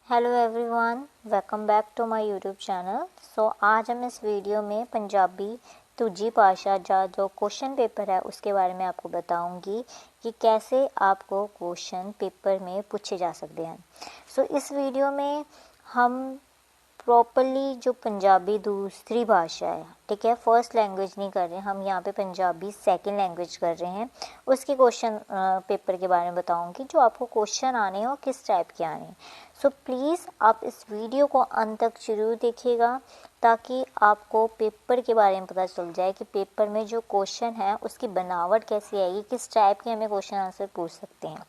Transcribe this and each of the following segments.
Hello everyone, welcome back to my YouTube channel. आज हम इस वीडियो में पंजाबी दूजी भाषा जो क्वेश्चन पेपर है उसके बारे में आपको बताऊंगी कि कैसे आपको क्वेश्चन पेपर में पूछे जा सकते हैं। इस वीडियो में हम प्रॉपरली जो पंजाबी दूसरी भाषा है, ठीक है, फर्स्ट लैंग्वेज नहीं कर रहे, हम यहाँ पे पंजाबी सेकंड लैंग्वेज कर रहे हैं, उसके क्वेश्चन पेपर के बारे में बताऊंगी जो आपको क्वेश्चन आने हैं और किस टाइप के आने हैं। प्लीज़ आप इस वीडियो को अंत तक जरूर देखिएगा ताकि आपको पेपर के बारे में पता चल जाए कि पेपर में जो क्वेश्चन है उसकी बनावट कैसी आएगी, किस टाइप के हमें क्वेश्चन आंसर पूछ सकते हैं।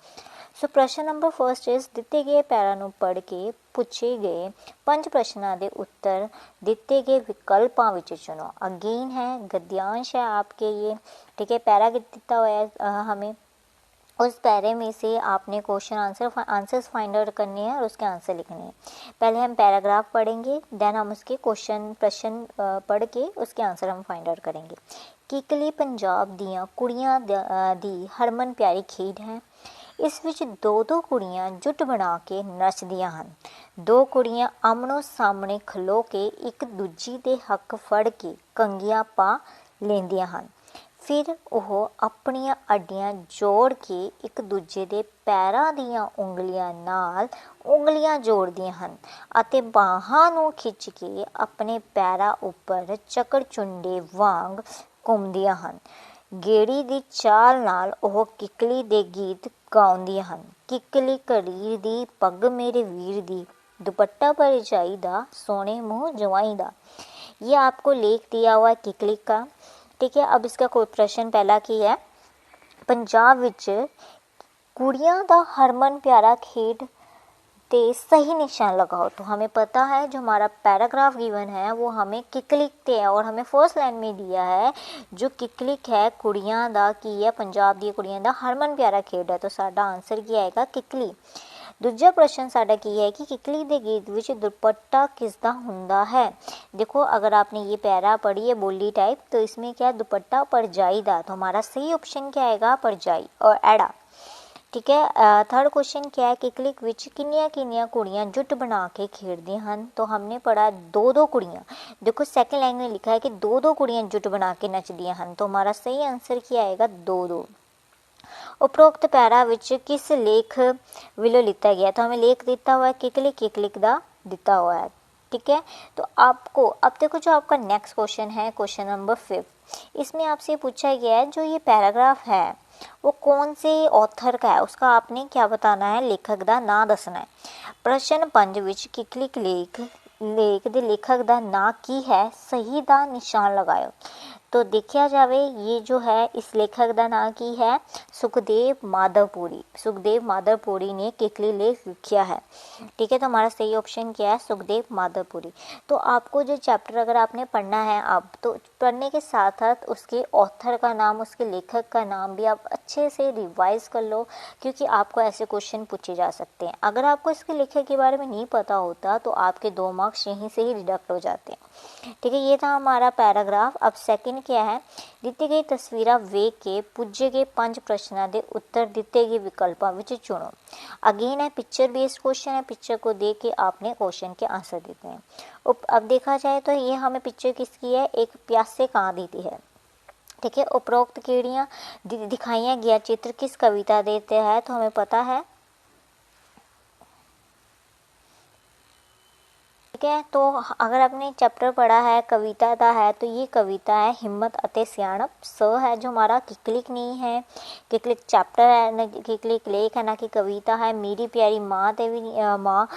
प्रश्न नंबर फर्स्ट इज ਦਿੱਤੇ ਗਏ ਪੈਰਾ ਨੂੰ ਪੜ੍ਹ ਕੇ ਪੁੱਛੇ ਗਏ 5 प्रश्नों के उत्तर ਦਿੱਤੇ गए विकल्पों ਵਿੱਚ चुनो। अगेन है गद्यांश है आपके ये, ठीक है, पैरा दिता हुआ है हमें, उस पैरे में से आपने क्वेश्चन आंसर्स फाइंड आउट करने हैं और उसके आंसर लिखने हैं। पहले हम पैराग्राफ पढ़ेंगे, देन हम उसके प्रश्न पढ़ के उसके आंसर हम फाइंड आउट करेंगे। किकली पंजाब दियां कुड़ियां दी हरमन प्यारी खेड है। इस विच दो कुड़ियां जुट बना के नचदियां हन। दो कुड़ियां आमनो सामने खलो के एक दूजी दे हक फड़ के कंगियां पा लेंदियां हन। फिर ਉਹ ਆਪਣੀਆਂ ਅੱਡੀਆਂ ਜੋੜ ਕੇ ਇੱਕ ਦੂਜੇ ਦੇ ਪੈਰਾਂ ਦੀਆਂ ਉਂਗਲੀਆਂ ਨਾਲ ਉਂਗਲੀਆਂ ਜੋੜਦੀਆਂ ਹਨ ਅਤੇ ਬਾਹਾਂ ਨੂੰ ਖਿੱਚ ਕੇ ਆਪਣੇ ਪੈਰਾਂ ਉੱਪਰ ਚੱਕਰ-ਚੁੰਡੇ ਵਾਂਗ ਘੁੰਮਦੀਆਂ ਹਨ। ਗੇੜੀ ਦੀ ਚਾਲ ਨਾਲ ਉਹ ਕਿੱਕਲੀ ਦੇ ਗੀਤ ਗਾਉਂਦੀਆਂ ਹਨ। ਕਿੱਕਲੀ ਕਰੀਰ ਦੀ ਪੱਗ ਮੇਰੇ ਵੀਰ ਦੀ दुपट्टा परजाई दा सोने मुँह जवाई दा। ये आपको लेख दिया हुआ है किकली का, ठीक है। अब इसका कोई प्रश्न पहला की है, पंजाब विच कुड़ियां दा हरमन प्यारा खेड ते सही निशान लगाओ। तो हमें पता है जो हमारा पैराग्राफ गिवन है वो हमें किकलिक ते है और हमें फर्स्ट लाइन में दिया है जो किकलिक है कुड़ियां दा की है, पंजाब दी कुड़ियां दा हरमन प्यारा खेड है। तो साडा आंसर की आएगा किकली। दूजा प्रश्न साडा की है कि किकली दे गीत विच दुपट्टा किसदा हुंदा है। देखो अगर आपने ये पैरा पढ़ी है बोली टाइप, तो इसमें क्या दुपट्टा परजाई दा, तो हमारा सही ऑप्शन क्या आएगा परजाई और एड़ा, ठीक है। थर्ड क्वेश्चन क्या है, किकलिक विच किन्नियां किन्नियां कुड़ियां जुट बना के खेड़दियां हन। तो हमने पढ़ा दो कुड़ियां। देखो सेकंड लाइन में लिखा है कि दो कुड़ियां जुट बना के नचदियां हन, तो हमारा सही आंसर क्या आएगा दो। उपरोक्त पैरा विच किस लेख विलो लिता गया। तो हमें लेख दिता हुआ है किकलिक दा दिता हुआ है, ठीक है। तो आपको अब देखो जो आपका नेक्स्ट क्वेश्चन है, क्वेश्चन नंबर 5, इसमें आपसे पूछा गया है जो ये पैराग्राफ है वो कौन से ऑथर का है, उसका आपने क्या बताना है, लेखक दा नाम दसना है। प्रश्न 5 विच किकलिक लेख दे लेखक दा नाम की है, सही दा निशान लगाओ। तो देखा जाए ये जो है इस लेखक का नाम की है सुखदेव माधवपुरी। सुखदेव माधवपुरी ने किकली लेख लिखा है, ठीक है। तो हमारा सही ऑप्शन क्या है सुखदेव माधवपुरी। तो आपको जो चैप्टर अगर आपने पढ़ना है अब, तो पढ़ने के साथ साथ उसके ऑथर का नाम, उसके लेखक का नाम भी आप अच्छे से रिवाइज कर लो, क्योंकि आपको ऐसे क्वेश्चन पूछे जा सकते हैं। अगर आपको इसके लेखक के बारे में नहीं पता होता तो आपके 2 मार्क्स यहीं से ही डिडक्ट हो जाते हैं, ठीक है। ये था हमारा पैराग्राफ। अब सेकंड क्या है, ਦਿੱਤੀ गई तस्वीरां वेख के पूछे गए 5 प्रश्नों के उत्तर ਦਿੱਤੇ गए विकल्पों विच चुनो। अगेन है पिक्चर बेस्ड क्वेश्चन है, पिक्चर को देख के आपने क्वेश्चन के आंसर देते हैं। अब देखा जाए तो ये हमें पिक्चर किसकी है, एक प्यासे कां दी है, ठीक है। उपरोक्त कीड़ियां दिखाया गया चित्र किस कविता देते हैं। तो हमें पता है, ठीक है। तो अगर आपने चैप्टर पढ़ा है कविता का है, तो ये कविता है हिम्मत अते सियाणप। स है जो हमारा किकलिक नहीं है, किकलिक चैप्टर है ना, किकलिक लेख है ना कि कविता है। मेरी प्यारी माँ ते भी माँ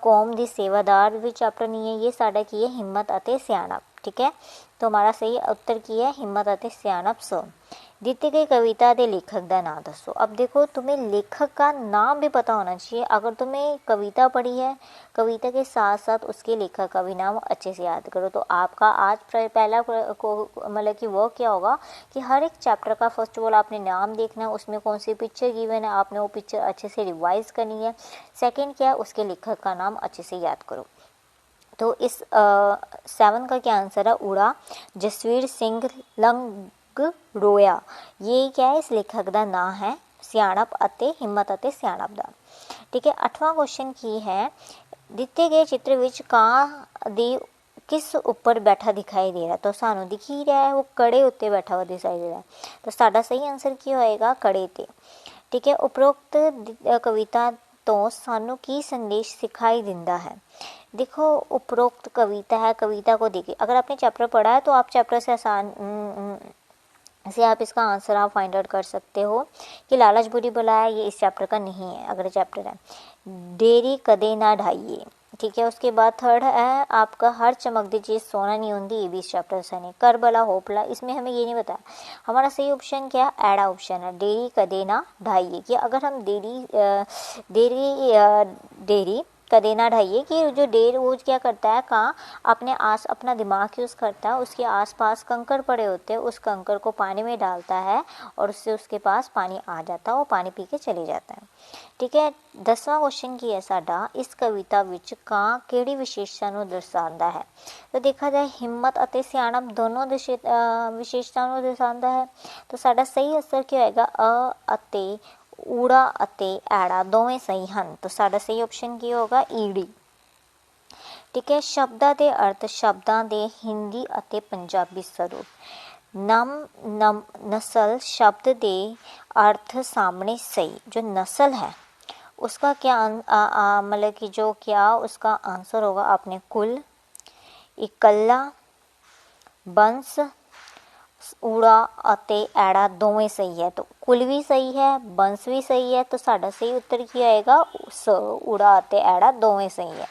कौम दी सेवादार भी चैप्टर नहीं है, ये साडा की है हिम्मत अते सियाणप, ठीक है। तो हमारा सही उत्तर की है हिम्मत अते सियाणप स। दी गई कविता के लेखक का नाम दसो। अब देखो तुम्हें लेखक का नाम भी पता होना चाहिए। अगर तुम्हें कविता पढ़ी है, कविता के साथ साथ उसके लेखक का भी नाम अच्छे से याद करो। तो आपका आज पहला मतलब कि वो क्या होगा कि हर एक चैप्टर का फर्स्ट ऑफ ऑल आपने नाम देखना है, उसमें कौन सी पिक्चर गिवन है, आपने वो पिक्चर अच्छे से रिवाइज करनी है। सेकेंड क्या है, उसके लेखक का नाम अच्छे से याद करो। तो इस 7 का क्या आंसर है, उड़ा जसवीर सिंह लंग रोया। ये क्या है, इस लेखक का नाम है सियाणप अते हिम्मत अते सियाणप दा। ठीक है। 8वां क्वेश्चन की है, ਦਿੱਤੇ ਗਏ ਚਿੱਤਰ ਵਿੱਚ ਕਾਂ ਦੀ ਕਿਸ ਉੱਪਰ ਬੈਠਾ ਦਿਖਾਈ ਦੇ ਰਿਹਾ। ਤਾਂ ਸਾਨੂੰ ਦਿਖ ਹੀ ਰਿਹਾ ਹੈ, ਉਹ ਕੜੇ ਉੱਤੇ ਬੈਠਾ हुआ ਦਿਖਾਈ ਦੇ ਰਿਹਾ। ਤਾਂ ਸਾਡਾ ਸਹੀ ਆਨਸਰ ਕੀ ਹੋਏਗਾ, ਕੜੇ ਤੇ। ਠੀਕ ਹੈ। ਉਪਰੋਕਤ ਕਵਿਤਾ ਤੋਂ ਸਾਨੂੰ ਕੀ ਸੰदेश सिखाई दिंदा है। देखो उपरोक्त कविता है, कविता को देखिए, अगर आपने चैप्टर पढ़ा है तो आप चैप्टर से आप इसका आंसर आप फाइंड आउट कर सकते हो कि लालच बुरी बला है, ये इस चैप्टर का नहीं है, अगला चैप्टर है डेरी कदे ना ढाइए। ठीक है। उसके बाद थर्ड है आपका हर चमकती चीज़ सोना नहीं होती, ये भी इस चैप्टर से नहीं। करबला होपला, इसमें हमें ये नहीं बताया। हमारा सही ऑप्शन क्या है, एड़ा ऑप्शन है, डेरी कदे ना ढाइए। कि अगर हम डेरी कदे ना ढाइए कि जो डेर वो क्या करता है, कहाँ अपना दिमाग यूज़ करता है, उसके आसपास कंकड़ पड़े होते हैं, उस कंकड़ को पानी में डालता है और उससे उसके पास पानी आ जाता है, वो पानी पी के चले जाता है। ठीक है। 10वां क्वेश्चन की है साडा, इस कविता विच ਕਾਂ ਕਿਹੜੀ ਵਿਸ਼ੇਸ਼ਤਾ ਨੂੰ ਦਰਸਾਉਂਦਾ ਹੈ। ਤਾਂ ਦੇਖਾ ਜਾਏ ਹਿੰਮਤ ਅਤੇ ਸਿਆਣਪ ਦੋਨੋਂ ਵਿਸ਼ੇਸ਼ਤਾ ਨੂੰ ਦਰਸਾਉਂਦਾ ਹੈ। ਤਾਂ ਸਾਡਾ ਸਹੀ ਅਸਰ ਕੀ ਹੋਏਗਾ, ਅ ਅਤੇ ਊੜਾ ਅਤੇ ਐੜਾ ਦੋਵੇਂ ਸਹੀ ਹਨ। ਤਾਂ ਸਾਡਾ ਸਹੀ ਆਪਸ਼ਨ ਕੀ ਹੋਗਾ, ਈੜੀ। ਠੀਕ ਹੈ। ਸ਼ਬਦਾਂ ਦੇ ਅਰਥ, ਸ਼ਬਦਾਂ ਦੇ ਹਿੰਦੀ ਅਤੇ ਪੰਜਾਬੀ ਸਰੂਪ। नस्ल शब्द दे अर्थ सामने सही। जो नस्ल है उसका क्या मतलब कि जो क्या उसका आंसर होगा अपने कुल, इकल्ला, बंस, ਊੜਾ ਅਤੇ ਐੜਾ ਦੋਵੇਂ ਸਹੀ ਹੈ। तो कुल भी सही है, बंस भी सही है। तो साडा सही उत्तर क्या आएगा, ਊੜਾ ਅਤੇ ਐੜਾ ਦੋਵੇਂ सही है।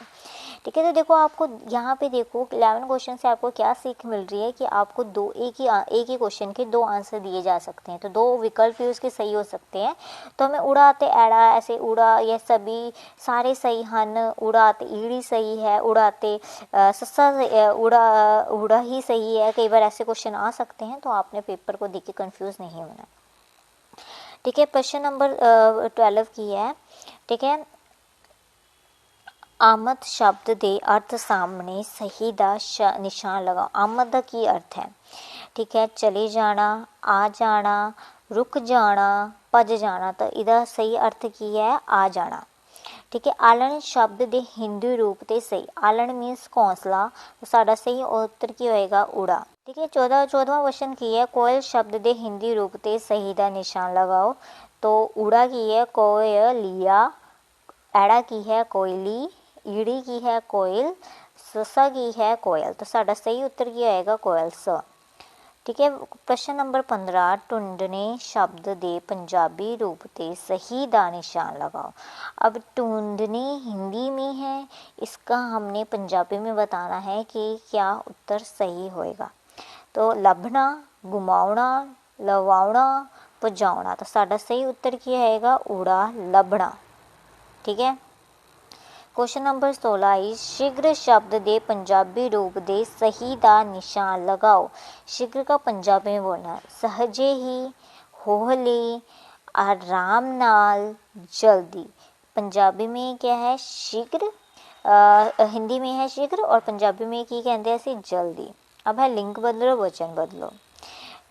ठीक है। तो देखो आपको यहाँ पे देखो 11 क्वेश्चन से आपको क्या सीख मिल रही है कि आपको एक ही क्वेश्चन के दो आंसर दिए जा सकते हैं। तो दो विकल्प भी उसके सही हो सकते हैं। तो हमें ਊੜਾ ਅਤੇ ਐੜਾ ऐसे ਊੜਾ ये सभी सारे सही ਹਨ, ਊੜਾ ਅਤੇ ਈੜੀ सही है, ਊੜਾ ਅਤੇ सस्सा ਊੜਾ ही सही है। कई बार ऐसे क्वेश्चन आ सकते हैं, तो आपने पेपर को देख के कन्फ्यूज़ नहीं होना। ठीक है। प्रश्न नंबर 12 की है। ठीक है। ਆਮਦ ਸ਼ਬਦ ਦੇ ਅਰਥ ਸਾਹਮਣੇ ਸਹੀ ਦਾ ਨਿਸ਼ਾਨ ਲਗਾਓ। ਆਮਦ ਦਾ ਕੀ ਅਰਥ ਹੈ। ਠੀਕ ਹੈ। ਚਲੇ ਜਾਣਾ, ਆ ਜਾਣਾ, ਰੁਕ ਜਾਣਾ, ਭੱਜ ਜਾਣਾ। ਤਾਂ ਇਹਦਾ ਸਹੀ ਅਰਥ ਕੀ ਹੈ, ਆ ਜਾਣਾ। ਠੀਕ ਹੈ। ਆਲਣ ਸ਼ਬਦ ਦੇ ਹਿੰਦੀ ਰੂਪ ਤੇ ਸਹੀ, ਆਲਣ ਮੀਨਸ ਘੌਂਸਲਾ। ਸਾਡਾ ਸਹੀ ਉੱਤਰ ਕੀ ਹੋਏਗਾ, ਊੜਾ। ਠੀਕ ਹੈ। 14ਵਾਂ क्वेश्चन ਕੀ ਹੈ, ਕੋਇਲ ਸ਼ਬਦ ਦੇ ਹਿੰਦੀ ਰੂਪ ਤੇ ਸਹੀ ਦਾ ਨਿਸ਼ਾਨ ਲਗਾਓ। तो ਊੜਾ ਕੀ ਹੈ, ਕੋਇਲੀਆ, ਐੜਾ ਕੀ ਹੈ, ਕੋਇਲੀ, ਈੜੀ ਕੀ ਹੈ, ਕੋਇਲ, ਸੱਸਾ ਕੀ ਹੈ, ਕੋਇਲ। ਤਾਂ ਸਾਡਾ ਸਹੀ ਉੱਤਰ ਕੀ ਆਏਗਾ, ਕੋਇਲ, ਸ। ठीक है। प्रश्न नंबर 15, ढूंढने शब्द दे पंजाबी रूप ते सही दा निशान लगाओ। अब ढूंढने हिंदी में है, इसका हमने पंजाबी में बताना है कि क्या उत्तर सही होएगा। तो लभना, घुमावना, लवावना, भजावना। तो साडा सही उत्तर क्या आएगा, ਊੜਾ, लभना। ठीक है। क्वेश्चन नंबर 16, शीघ्र शब्द दे पंजाबी रूप दे सही दा निशान लगाओ। शीघ्र का पंजाबी में बोलना, सहजे ही, होहले, आराम नाल, जल्दी। पंजाबी में क्या है, शीघ्र, हिंदी में है शीघ्र और पंजाबी में की कहते हैं असी, जल्दी। अब है लिंग बदलो, वचन बदलो।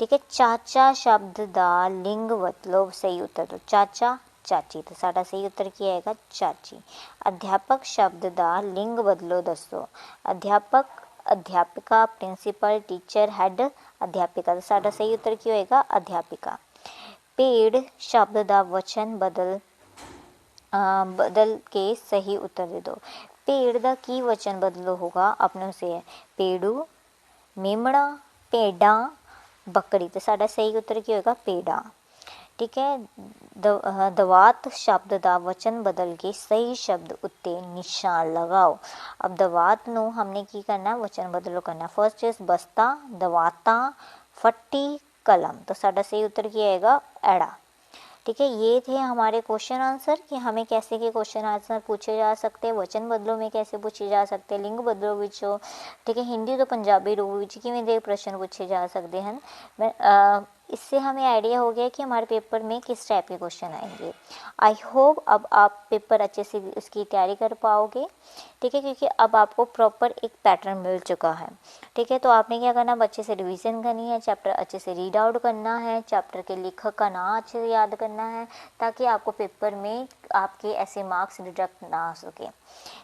ठीक है। चाचा शब्द दा लिंग बदलो, सही उत्तर। तो चाचा, ਚਾਚੀ। तो साडा सही उत्तर ਕੀ ਆਏਗਾ, ਚਾਚੀ। अध्यापक शब्द ਦਾ ਲਿੰਗ ਬਦਲੋ, ਦੱਸੋ। अध्यापक, अध्यापिका, प्रिंसीपल, टीचर, हेड, अध्यापिका। तो साडा सही उत्तर ਕੀ ਹੋਏਗਾ, अध्यापिका। पेड़ शब्द ਦਾ वचन बदल के सही उत्तर दे दो। पेड़ ਦਾ ਕੀ वचन बदलो होगा, अपनों से है, पेड़ू, मेमना, भेडा, बकरी। तो साडा सही उत्तर ਕੀ ਹੋਏਗਾ, पेड़ा। ठीक है। दवात शब्द ਦਾ वचन बदल के सही शब्द उत्ते निशान लगाओ। अब दवात ਨੂੰ हमने की करना, वचन बदलो करना। फर्स्ट इज बस्ता, दवाता, फट्टी, कलम। तो साडा सही उत्तर क्या आएगा, एड़ा। ठीक है। ये थे हमारे क्वेश्चन आंसर कि हमें कैसे के क्वेश्चन आंसर पूछे जा सकते हैं, वचन बदलो में कैसे पूछे जा सकते हैं, लिंग बदलो विचों। ठीक है। हिंदी तो पंजाबी रूप विच किवें दे प्रश्न पूछे जा सकते हैं। इससे हमें आइडिया हो गया कि हमारे पेपर में किस टाइप के क्वेश्चन आएंगे। आई होप अब आप पेपर अच्छे से उसकी तैयारी कर पाओगे, ठीक है, क्योंकि अब आपको प्रॉपर एक पैटर्न मिल चुका है, ठीक है। तो आपने क्या करना, अब अच्छे से रिवीजन करनी है, चैप्टर अच्छे से रीड आउट करना है, चैप्टर के लेखक का नाम अच्छे से याद करना है, ताकि आपको पेपर में आपके ऐसे मार्क्स डिडक्ट ना हो सके,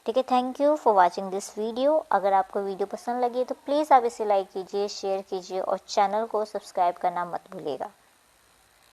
ठीक है। Thank you for watching this video. अगर आपको वीडियो पसंद लगी तो प्लीज़ आप इसे लाइक कीजिए, शेयर कीजिए और चैनल को सब्सक्राइब करना मत भूलिएगा।